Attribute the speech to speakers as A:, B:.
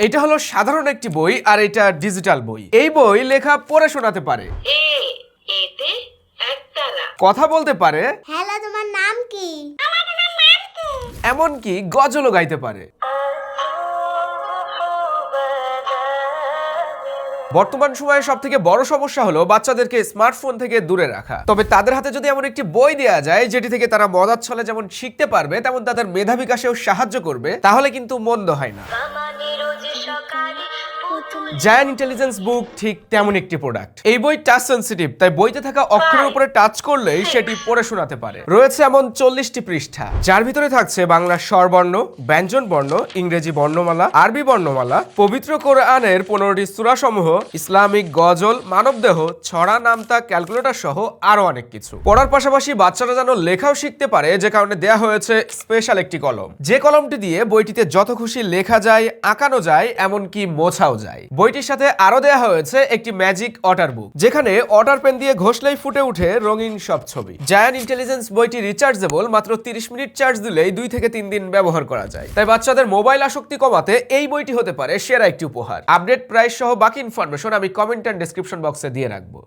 A: এটা হলো সাধারণ একটি বই আর এটা ডিজিটাল বই। এই বই লেখা পড়ে শোনাতে পারে,
B: এতে একতারা
A: কথা বলতে পারে,
C: হ্যালো, তোমার নাম কি?
A: এমনকি গজলও গাইতে পারে। বর্তমান সময়ে সব থেকে বড় সমস্যা হলো বাচ্চাদেরকে স্মার্টফোন থেকে দূরে রাখা। তবে তাদের হাতে যদি এমন একটি বই দেওয়া যায় যেটি থেকে তারা মজার ছলে যেমন শিখতে পারবে তেমন তাদের মেধা বিকাশেও সাহায্য করবে, তাহলে কিন্তু মন্দ হয় না। জায়ান্ট ইন্টেলিজেন্স বুক ঠিক তেমন একটি প্রোডাক্ট। এই বই টাচ সেনসিটিভ, তাই বইতে থাকা অক্ষরের উপরে টাচ করলেই সেটি পড়ে শোনাতে পারে। রয়েছে এমন 40টি পৃষ্ঠা, যার ভিতরে থাকছে বাংলা স্বরবর্ণ, ব্যঞ্জন বর্ণ, ইংরেজি বর্ণমালা, আরবি বর্ণমালা, পবিত্র কোরআনের 15টি সূরা সমূহ, ইসলামিক গজল, মানবদেহ, ছড়া, নামতা, ক্যালকুলেটর সহ আরো অনেক কিছু। পড়ার পাশাপাশি বাচ্চারা যেন লেখাও শিখতে পারে, যে কারণে দেয়া হয়েছে স্পেশাল একটি কলম, যে কলমটি দিয়ে বইটিতে যত খুশি লেখা যায়, আঁকানো যায়, এমনকি মোছাও যায়। বইটির সাথে আরো দেয়া হয়েছে একটি ম্যাজিক ওয়াটার বুক, যেখানে ওয়াটার পেন দিয়ে ঘষলেই ফুটে ওঠে রঙিন সব ছবি। জায়ান্ট ইন্টেলিজেন্স বইটি রিচার্জেবল, মাত্র 30 মিনিট চার্জ দিলেই 2 থেকে 3 দিন ব্যবহার করা যায়। তাই বাচ্চাদের মোবাইল আসক্তি কমাতে এই বইটি হতে পারে সেরা একটি উপহার। আপডেট প্রাইস সহ বাকি ইনফরমেশন আমি কমেন্ট এন্ড ডেসক্রিপশন বক্সে দিয়ে রাখবো।